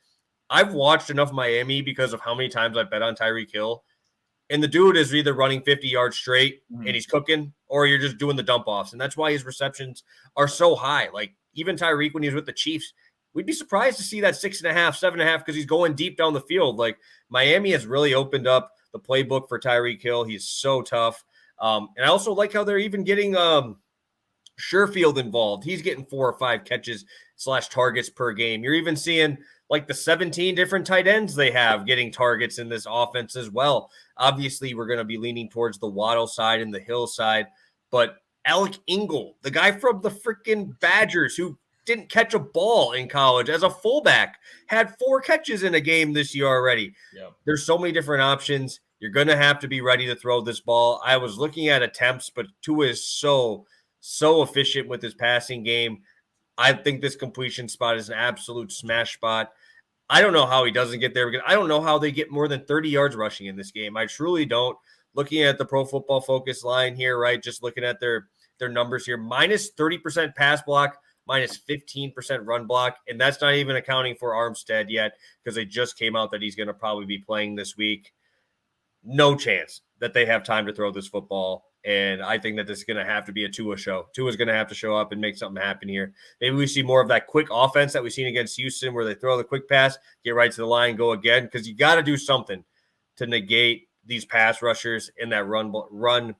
I've watched enough Miami because of how many times I bet on Tyreek Hill. And the dude is either running 50 yards straight and he's cooking, or you're just doing the dump offs. And that's why his receptions are so high. Like even Tyreek, when he was with the Chiefs, we'd be surprised to see that 6.5, 7.5, because he's going deep down the field. Like Miami has really opened up the playbook for Tyreek Hill. He's so tough. And I also like how they're even getting Sherfield involved. He's getting 4 or 5 catches / targets per game. You're even seeing like the 17 different tight ends they have getting targets in this offense as well. Obviously, we're going to be leaning towards the Waddle side and the Hill side, but Alec Ingle, the guy from the freaking Badgers who didn't catch a ball in college as a fullback, had 4 catches in a game this year already. Yep. There's so many different options. You're going to have to be ready to throw this ball. I was looking at attempts, but Tua is so efficient with his passing game. I think this completion spot is an absolute smash spot. I don't know how he doesn't get there because I don't know how they get more than 30 yards rushing in this game. I truly don't. Looking at the Pro Football Focus line here, right, just looking at their numbers here, minus 30% pass block, minus 15% run block, and that's not even accounting for Armstead yet because they just came out that he's going to probably be playing this week. No chance that they have time to throw this football. And I think that this is going to have to be a Tua show. Tua's going to have to show up and make something happen here. Maybe we see more of that quick offense that we've seen against Houston where they throw the quick pass, get right to the line, go again, because you got to do something to negate these pass rushers in that run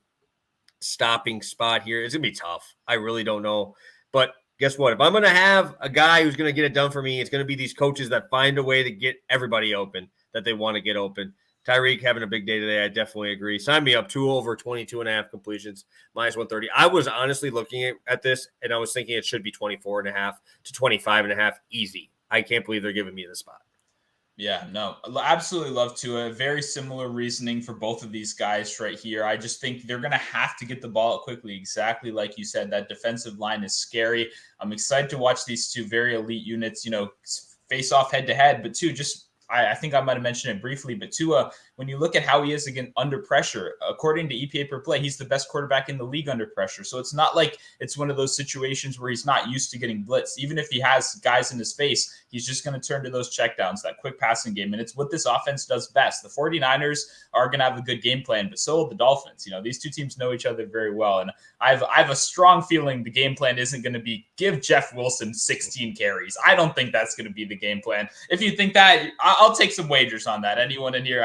stopping spot here. It's going to be tough. I really don't know. But guess what? If I'm going to have a guy who's going to get it done for me, it's going to be these coaches that find a way to get everybody open that they want to get open. Tyreek having a big day today, I definitely agree. Sign me up, 2 over 22.5 completions, minus 130. I was honestly looking at this, and I was thinking it should be 24.5 to 25.5 easy. I can't believe they're giving me the spot. Yeah, no, absolutely love Tua. Very similar reasoning for both of these guys right here. I just think they're going to have to get the ball out quickly. Exactly like you said, that defensive line is scary. I'm excited to watch these 2 very elite units, face off head to head, but I think I might have mentioned it briefly, but Tua, when you look at how he is again under pressure, according to EPA per play, he's the best quarterback in the league under pressure. So it's not like it's one of those situations where he's not used to getting blitzed. Even if he has guys in his face, he's just going to turn to those checkdowns, that quick passing game. And it's what this offense does best. The 49ers are going to have a good game plan, but so will the Dolphins. These 2 teams know each other very well. And I have a strong feeling the game plan isn't going to be give Jeff Wilson 16 carries. I don't think that's going to be the game plan. If you think that, I'll take some wagers on that. Anyone in here,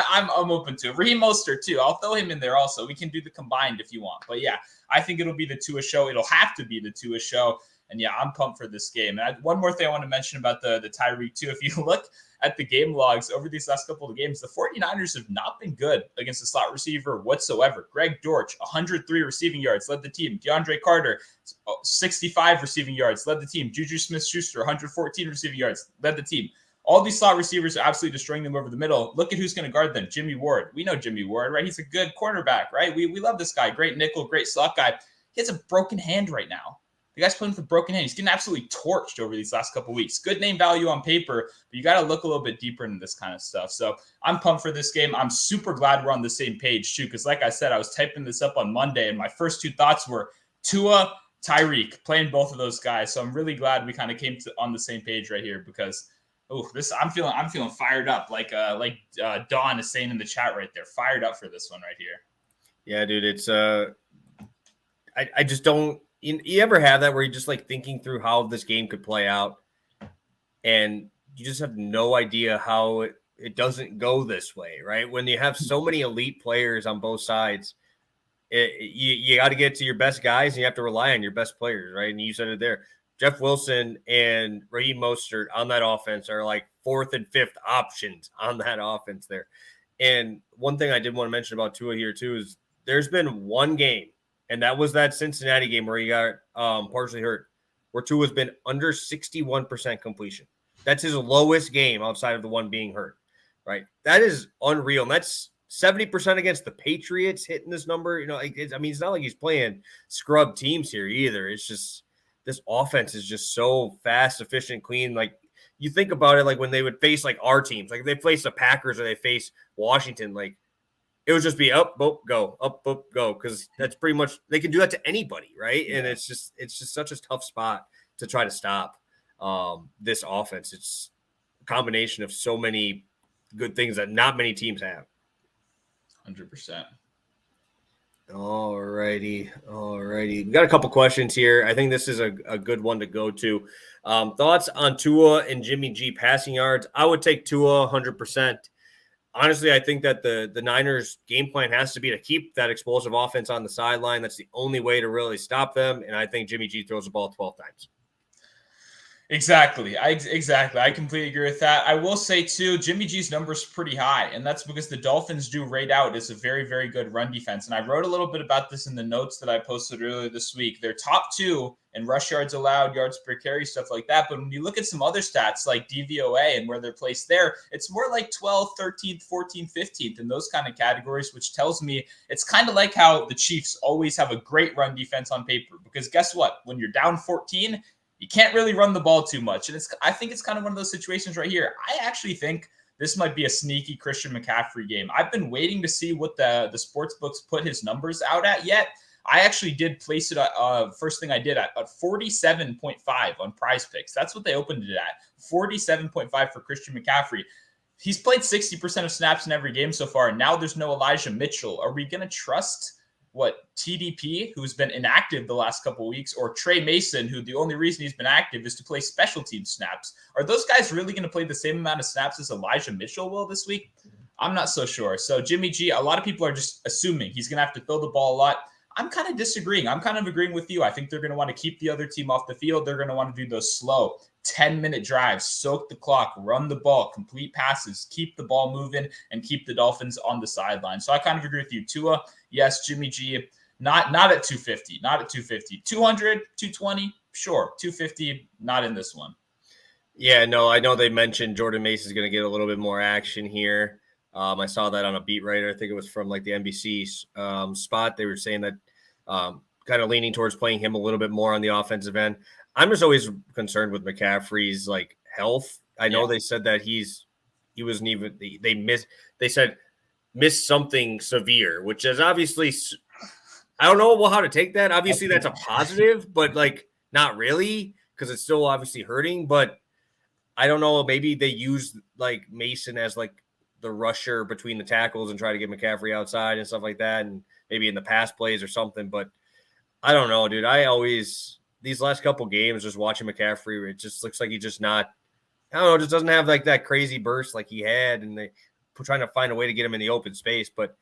I'm open to it. Raheem Mostert too. I'll throw him in there also. We can do the combined if you want. But yeah, I think it'll be the Tua show. It'll have to be the Tua show. And yeah, I'm pumped for this game. And one more thing I want to mention about the Tyreek too. If you look at the game logs over these last couple of games, the 49ers have not been good against the slot receiver whatsoever. Greg Dortch, 103 receiving yards, led the team. DeAndre Carter, 65 receiving yards, led the team. Juju Smith-Schuster, 114 receiving yards, led the team. All these slot receivers are absolutely destroying them over the middle. Look at who's going to guard them. Jimmy Ward. We know Jimmy Ward, right? He's a good cornerback, right? We love this guy. Great nickel, great slot guy. He has a broken hand right now. The guy's playing with a broken hand. He's getting absolutely torched over these last couple of weeks. Good name value on paper, but you got to look a little bit deeper into this kind of stuff. So I'm pumped for this game. I'm super glad we're on the same page too, because like I said, I was typing this up on Monday, and my first 2 thoughts were Tua, Tyreek, playing both of those guys. So I'm really glad we kind of came on the same page right here because Oh, I'm feeling fired up, like Dawn is saying in the chat right there, fired up for this one right here. Yeah, dude, it's I just don't. You ever have that where you're just like thinking through how this game could play out, and you just have no idea how it doesn't go this way, right? When you have so many elite players on both sides, you got to get to your best guys, and you have to rely on your best players, right? And you said it there. Jeff Wilson and Raheem Mostert on that offense are like fourth and fifth options on that offense there. And one thing I did want to mention about Tua here too is there's been one game, and that was that Cincinnati game where he got partially hurt, where Tua's been under 61% completion. That's his lowest game outside of the one being hurt, right? That is unreal. And that's 70% against the Patriots hitting this number. You know, it's not like he's playing scrub teams here either. It's just this offense is just so fast, efficient, clean. Like you think about it, like when they would face like our teams, like they face the Packers or they face Washington, like it would just be up, boop, go, up, boop, go, because that's pretty much they can do that to anybody, right? Yeah. And it's just such a tough spot to try to stop this offense. It's a combination of so many good things that not many teams have. 100%. All righty. We got a couple questions here. I think this is a good one to go to. Thoughts on Tua and Jimmy G passing yards? I would take Tua 100%. Honestly, I think that the Niners game plan has to be to keep that explosive offense on the sideline. That's the only way to really stop them. And I think Jimmy G throws the ball 12 times. Exactly. I completely agree with that. I will say too, Jimmy G's number is pretty high, and that's because the Dolphins do rate out as a very, very good run defense. And I wrote a little bit about this in the notes that I posted earlier this week. They're top 2 in rush yards allowed, yards per carry, stuff like that. But when you look at some other stats like DVOA and where they're placed there, it's more like 12th, 13th, 14th, 15th in those kind of categories, which tells me it's kind of like how the Chiefs always have a great run defense on paper. Because guess what? When you're down 14, you can't really run the ball too much. And I think it's kind of one of those situations right here. I actually think this might be a sneaky Christian McCaffrey game. I've been waiting to see what the sports books put his numbers out at yet. I actually did place it first thing I did at 47.5 on Prize Picks. That's what they opened it at, 47.5 for Christian McCaffrey. He's played 60% of snaps in every game so far, and now there's no Elijah Mitchell. Are we going to trust TDP, who's been inactive the last couple of weeks, or Trey Mason, who the only reason he's been active is to play special team snaps? Are those guys really going to play the same amount of snaps as Elijah Mitchell will this week? I'm not so sure. So Jimmy G, a lot of people are just assuming he's going to have to throw the ball a lot. I'm kind of disagreeing. I'm kind of agreeing with you. I think they're going to want to keep the other team off the field. They're going to want to do those slow 10-minute drives, soak the clock, run the ball, complete passes, keep the ball moving, and keep the Dolphins on the sideline. So I kind of agree with you. Tua, yes. Jimmy G, not at 250, 200, 220, sure. 250, not in this one. Yeah, no, I know they mentioned Jordan Mason's going to get a little bit more action here. I saw that on a beat writer. I think it was from like the NBC spot. They were saying that kind of leaning towards playing him a little bit more on the offensive end. I'm just always concerned with McCaffrey's like health. I know they said that he wasn't even they said missed something severe, which is obviously I don't know how to take that. Obviously that's a positive, but like not really because it's still obviously hurting. But I don't know. Maybe they use like Mason as like the rusher between the tackles and try to get McCaffrey outside and stuff like that, and maybe in the pass plays or something. But I don't know, dude. These last couple games, just watching McCaffrey, it just looks like he just not, I don't know, just doesn't have like that crazy burst like he had, and they trying to find a way to get him in the open space. But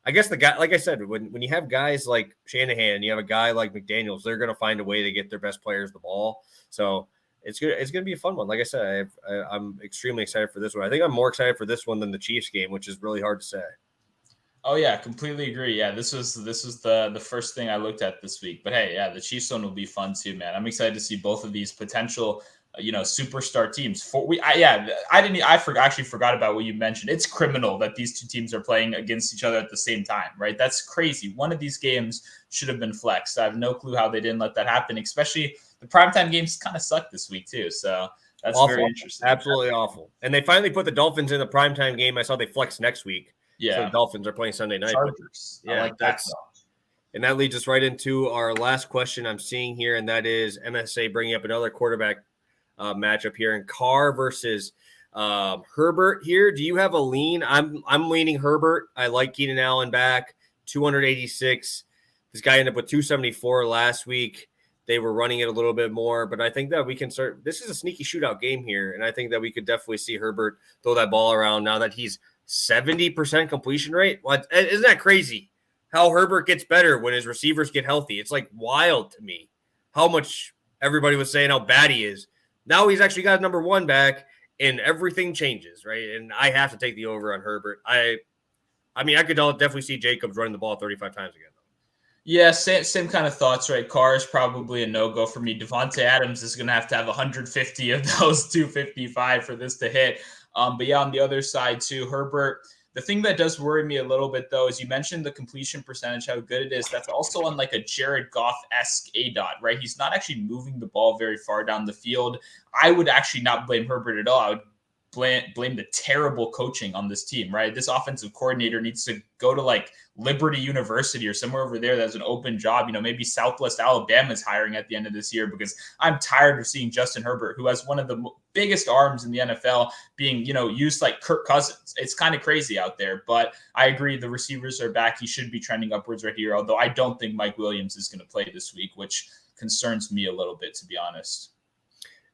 I guess the guy, like I said, when you have guys like Shanahan, you have a guy like McDaniels, they're going to find a way to get their best players the ball. So it's going to be a fun one. Like I said, I'm extremely excited for this one. I think I'm more excited for this one than the Chiefs game, which is really hard to say. Oh yeah, completely agree. Yeah, this was the first thing I looked at this week. But hey, yeah, the Chiefs one will be fun too, man. I'm excited to see both of these potential, superstar teams. I forgot about what you mentioned. It's criminal that these two teams are playing against each other at the same time, right? That's crazy. One of these games should have been flexed. I have no clue how they didn't let that happen. Especially the primetime games kind of sucked this week too. So that's awful. Very interesting. Absolutely awful. And they finally put the Dolphins in the primetime game. I saw they flexed next week. Yeah, so the Dolphins are playing Sunday night. Chargers. Yeah, I like that. And that leads us right into our last question I'm seeing here, and that is MSA bringing up another quarterback matchup here. And Carr versus Herbert here. Do you have a lean? I'm leaning Herbert. I like Keenan Allen back, 286. This guy ended up with 274 last week. They were running it a little bit more, but I think that we can start. This is a sneaky shootout game here, and I think that we could definitely see Herbert throw that ball around now that he's 70% completion rate. What, isn't that crazy? How Herbert gets better when his receivers get healthy. It's like wild to me how much everybody was saying how bad he is. Now he's actually got number one back, and everything changes, right? And I have to take the over on Herbert. I mean, I could definitely see Jacobs running the ball 35 times again. Yeah, same kind of thoughts, right? Carr is probably a no-go for me. Devontae Adams is going to have 150 of those 255 for this to hit. But yeah, on the other side too, Herbert, the thing that does worry me a little bit though, is you mentioned the completion percentage, how good it is. That's also on like a Jared Goff-esque ADOT, right? He's not actually moving the ball very far down the field. I would actually not blame Herbert at all. I would blame the terrible coaching on this team, right? This offensive coordinator needs to go to like Liberty University or somewhere over there that's an open job. Maybe Southwest Alabama is hiring at the end of this year, because I'm tired of seeing Justin Herbert, who has one of the biggest arms in the NFL, being, used like Kirk Cousins. It's kind of crazy out there, but I agree. The receivers are back. He should be trending upwards right here. Although I don't think Mike Williams is going to play this week, which concerns me a little bit, to be honest.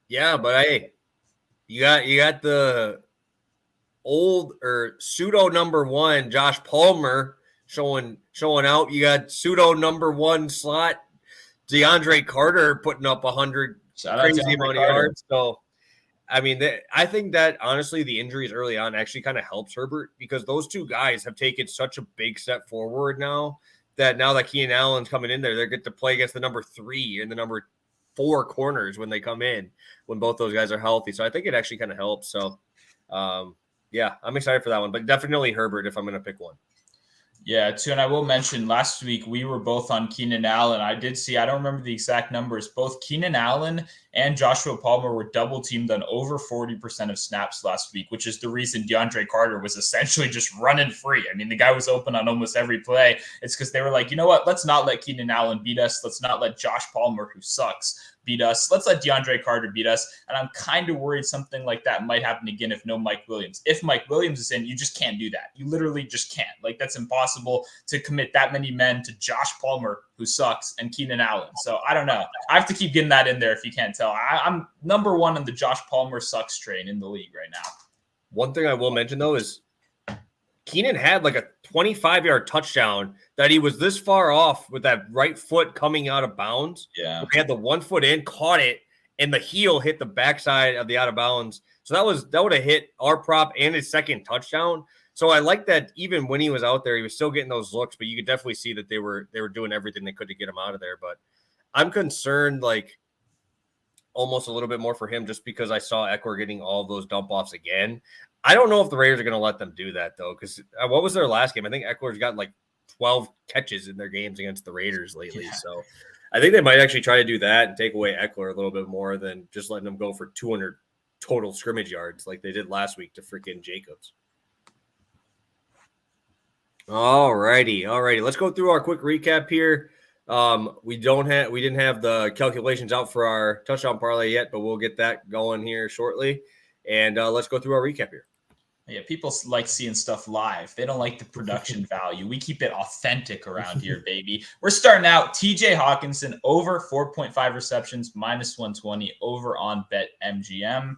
Yeah, but you got the old or pseudo number one Josh Palmer showing out. You got pseudo number one slot DeAndre Carter putting up 100 crazy amount of yards. So, I mean, I think that honestly the injuries early on actually kind of helps Herbert, because those two guys have taken such a big step forward now that Keenan Allen's coming in there, they get to play against the number 3 and the number 4 corners when they come in, when both those guys are healthy. So I think it actually kind of helps. So, yeah, I'm excited for that one, but definitely Herbert if I'm going to pick one. Yeah, too. And I will mention last week we were both on Keenan Allen. I don't remember the exact numbers. Both Keenan Allen and Joshua Palmer were double teamed on over 40% of snaps last week, which is the reason DeAndre Carter was essentially just running free. I mean, the guy was open on almost every play. It's because they were like, you know what? Let's not let Keenan Allen beat us. Let's not let Josh Palmer, who sucks, beat us. Let's let DeAndre Carter beat us. And I'm kind of worried something like that might happen again if no Mike Williams. If Mike Williams is in, you just can't do that. You literally just can't. Like, that's impossible to commit that many men to Josh Palmer, who sucks, and Keenan Allen. So I don't know. I have to keep getting that in there if you can't tell. I'm number one on the Josh Palmer sucks train in the league right now. One thing I will mention, though, is Keenan had like a 25-yard touchdown that he was this far off with that right foot coming out of bounds. Yeah. He had the 1 foot in, caught it, and the heel hit the backside of the out of bounds. So that would have hit our prop and his second touchdown. So I like that even when he was out there, he was still getting those looks, but you could definitely see that they were doing everything they could to get him out of there. But I'm concerned, like, almost a little bit more for him, just because I saw Eckler getting all those dump offs again. I don't know if the Raiders are going to let them do that, though, because what was their last game? I think Eckler's got like 12 catches in their games against the Raiders lately. Yeah. So I think they might actually try to do that and take away Eckler a little bit more than just letting them go for 200 total scrimmage yards like they did last week to freaking Jacobs. All righty. Let's go through our quick recap here. We didn't have the calculations out for our touchdown parlay yet, but we'll get that going here shortly. And let's go through our recap here. Yeah, people like seeing stuff live. They don't like the production value. We keep it authentic around here, baby. We're starting out TJ Hawkinson over 4.5 receptions, -120 over on BetMGM.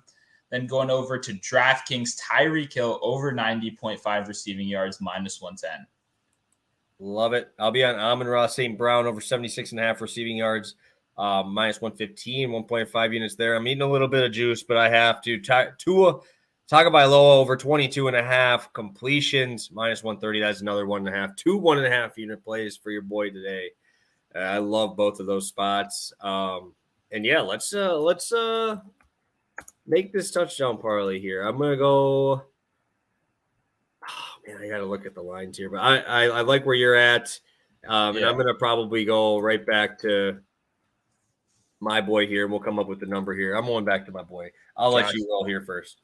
Then going over to DraftKings, Tyreek Hill over 90.5 receiving yards, -110. Love it. I'll be on Amon-Ra St. Brown over 76.5 receiving yards, -115, 1.5 units there. I'm eating a little bit of juice, but I have to. Tua Tagovailoa over 22.5 completions, -130. That's another 1.5. 2 1.5 unit plays for your boy today. I love both of those spots. And yeah, let's make this touchdown parlay here. I'm gonna go. Oh man, I gotta look at the lines here, but I like where you're at. And I'm gonna probably go right back to my boy here, and we'll come up with the number here. I'm going back to my boy. I'll let you roll here first.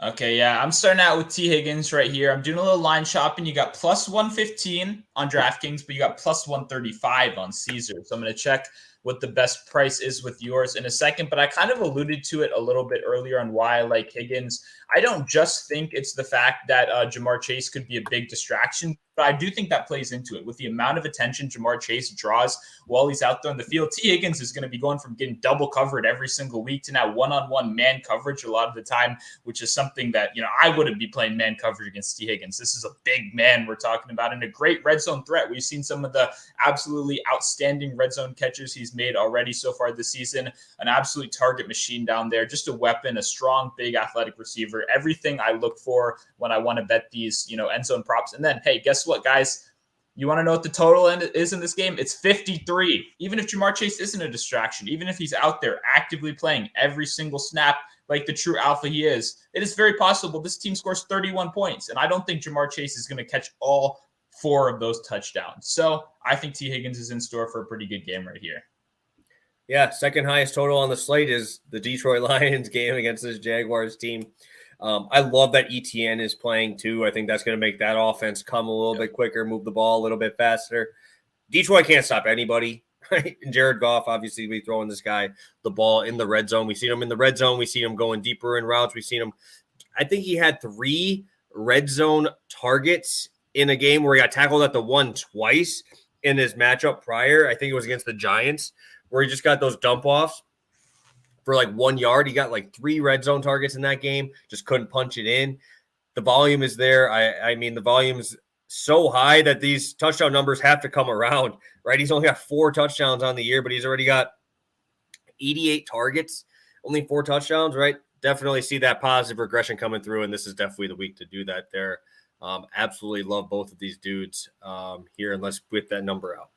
Okay, yeah. I'm starting out with T. Higgins right here. I'm doing a little line shopping. You got +115 on DraftKings, but you got +135 on Caesar. So I'm going to check what the best price is with yours in a second, but I kind of alluded to it a little bit earlier on why I like Higgins. I don't just think it's the fact that Jamar Chase could be a big distraction, but I do think that plays into it. With the amount of attention Jamar Chase draws while he's out there in the field, T. Higgins is going to be going from getting double covered every single week to now one-on-one man coverage a lot of the time, which is something that, I wouldn't be playing man coverage against T. Higgins. This is a big man we're talking about and a great red zone threat. We've seen some of the absolutely outstanding red zone catches he's made already so far this season. An absolute target machine down there, just a weapon, a strong, big, athletic receiver. Everything I look for when I want to bet these, end zone props. And then, hey, guess what, guys? You want to know what the total is in this game? It's 53. Even if Jamar Chase isn't a distraction, even if he's out there actively playing every single snap like the true alpha he is, it is very possible this team scores 31 points. And I don't think Jamar Chase is going to catch all 4 of those touchdowns. So I think T. Higgins is in store for a pretty good game right here. Yeah, second highest total on the slate is the Detroit Lions game against this Jaguars team. I love that ETN is playing too. I think that's going to make that offense come a little bit quicker, move the ball a little bit faster. Detroit can't stop anybody, right? And Jared Goff, obviously, we throwing this guy the ball in the red zone. We see him in the red zone. We see him going deeper in routes. We've seen him. I think he had 3 red zone targets in a game where he got tackled at the 1 twice in his matchup prior. I think it was against the Giants where he just got those dump offs for like 1 yard. He got like 3 red zone targets in that game. Just couldn't punch it in. The volume is there. I mean, the volume is so high that these touchdown numbers have to come around, right? He's only got 4 touchdowns on the year, but he's already got 88 targets, only 4 touchdowns, right? Definitely see that positive regression coming through, and this is definitely the week to do that there. Absolutely love both of these dudes here, and let's whip that number out.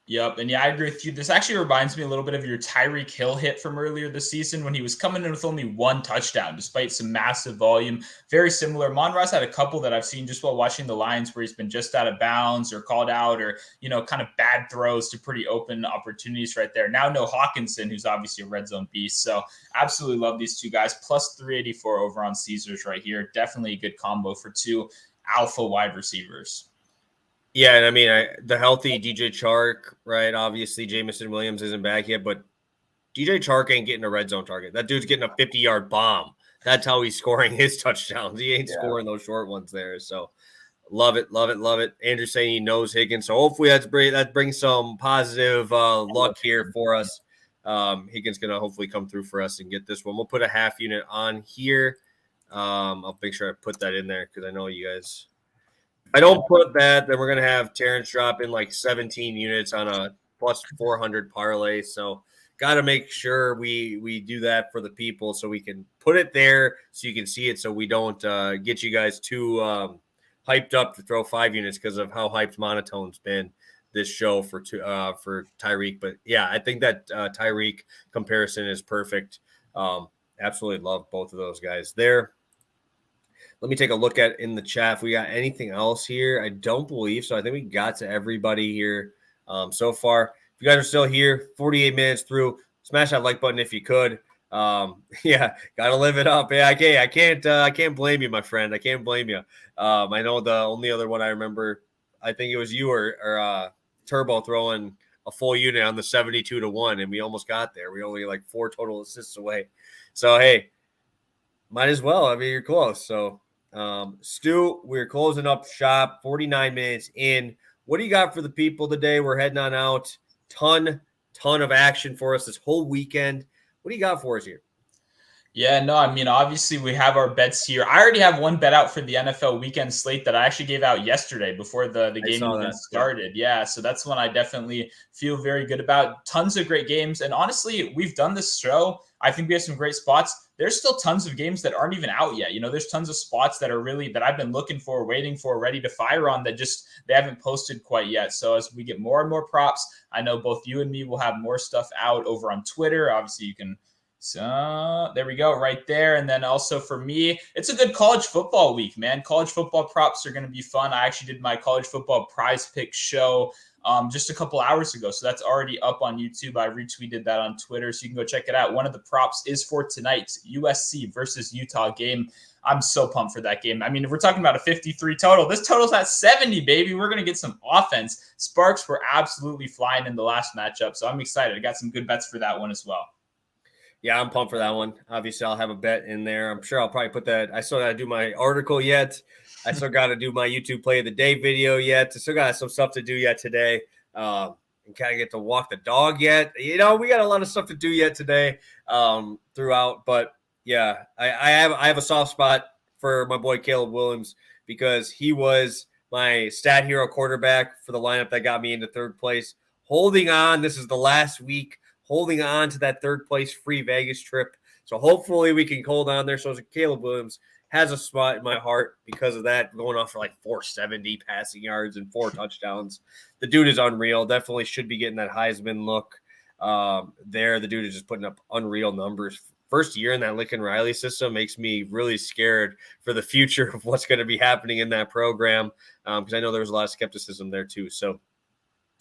Yep. And yeah, I agree with you. This actually reminds me a little bit of your Tyreek Hill hit from earlier this season when he was coming in with only 1 touchdown, despite some massive volume. Very similar. Amon-Ra's had a couple that I've seen just while watching the Lions where he's been just out of bounds or called out or, kind of bad throws to pretty open opportunities right there. Now no Hawkinson, who's obviously a red zone beast. So absolutely love these two guys. Plus 384 over on Caesars right here. Definitely a good combo for 2 alpha wide receivers. Yeah, and I mean, the healthy DJ Chark, right? Obviously, Jamison Williams isn't back yet, but DJ Chark ain't getting a red zone target. That dude's getting a 50-yard bomb. That's how he's scoring his touchdowns. He ain't scoring those short ones there. So love it, love it, love it. Andrew's saying he knows Higgins. So hopefully that brings some positive luck here for us. Higgins going to hopefully come through for us and get this one. We'll put a half unit on here. I'll make sure I put that in there because I know you guys – I don't put that, then we're going to have Terrence drop in like 17 units on a plus 400 parlay. So got to make sure we do that for the people so we can put it there so you can see it so we don't get you guys too hyped up to throw 5 units because of how hyped Monotone's been this show for Tyreek. But, yeah, I think that Tyreek comparison is perfect. Absolutely love both of those guys there. Let me take a look at in the chat if we got anything else here. I don't believe so. I think we got to everybody here so far. If you guys are still here, 48 minutes through, smash that like button if you could. Yeah, gotta live it up. Yeah, I can't blame you, my friend. I can't blame you. I know the only other one I remember, I think it was you or Turbo throwing a full unit on the 72-1, and we almost got there. We only like 4 total assists away. So hey, might as well. I mean, you're close. So. Stu, we're closing up shop, 49 minutes in. What do you got for the people today? We're heading on out. Ton of action for us this whole weekend. What do you got for us here? Yeah, no, I mean, obviously we have our bets here. I already have one bet out for the NFL weekend slate that I actually gave out yesterday before the game even started. Yeah, so that's one I definitely feel very good about. Tons of great games. And honestly, we've done this show. I think we have some great spots. There's still tons of games that aren't even out yet. There's tons of spots that I've been looking for, waiting for, ready to fire on that they haven't posted quite yet. So as we get more and more props, I know both you and me will have more stuff out over on Twitter. Obviously you can, so there we go right there. And then also for me, it's a good college football week, man. College football props are going to be fun. I actually did my college football prize pick show just a couple hours ago. So that's already up on YouTube. I retweeted that on Twitter, so you can go check it out. One of the props is for tonight's USC versus Utah game. I'm so pumped for that game. I mean, if we're talking about a 53 total, this total's at 70, baby. We're going to get some offense. Sparks were absolutely flying in the last matchup, so I'm excited. I got some good bets for that one as well. Yeah, I'm pumped for that one. Obviously, I'll have a bet in there. I'm sure I'll probably put that. I still got to do my article yet. I still got to do my YouTube play of the day video yet. I still got some stuff to do yet today. And kind of get to walk the dog yet. We got a lot of stuff to do yet today throughout. But yeah, I have a soft spot for my boy Caleb Williams because he was my stat hero quarterback for the lineup that got me into third place. Holding on, this is the last week, holding on to that third place free Vegas trip. So hopefully we can hold on there. So Caleb Williams has a spot in my heart because of that, going off for like 470 passing yards and 4 touchdowns. The dude is unreal. Definitely should be getting that Heisman look there. The dude is just putting up unreal numbers. First year in that Lincoln Riley system makes me really scared for the future of what's going to be happening in that program because I know there was a lot of skepticism there too. So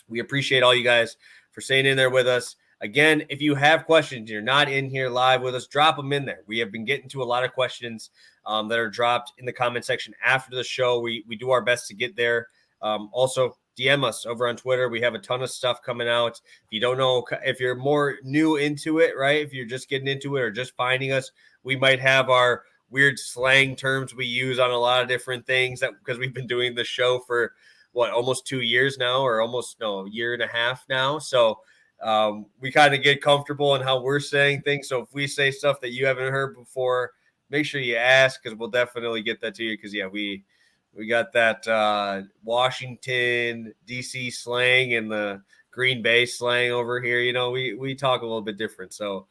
we appreciate all you guys for staying in there with us. Again, if you have questions, you're not in here live with us, drop them in there. We have been getting to a lot of questions that are dropped in the comment section after the show. We do our best to get there. Also, DM us over on Twitter. We have a ton of stuff coming out. If you don't know, if you're more new into it, right? If you're just getting into it or just finding us, we might have our weird slang terms we use on a lot of different things because we've been doing the show for almost 2 years now, or a year and a half now. So we kind of get comfortable in how we're saying things. So if we say stuff that you haven't heard before, make sure you ask because we'll definitely get that to you. Because we got that Washington DC slang and the Green Bay slang over here. We talk a little bit different. So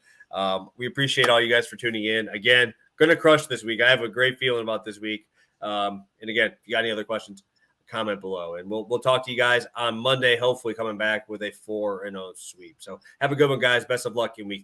we appreciate all you guys for tuning in. Again, gonna crush this week. I have a great feeling about this week. And again, if you got any other questions, comment below, and we'll talk to you guys on Monday, hopefully coming back with a 4-0 sweep. So have a good one, guys. Best of luck in week 3.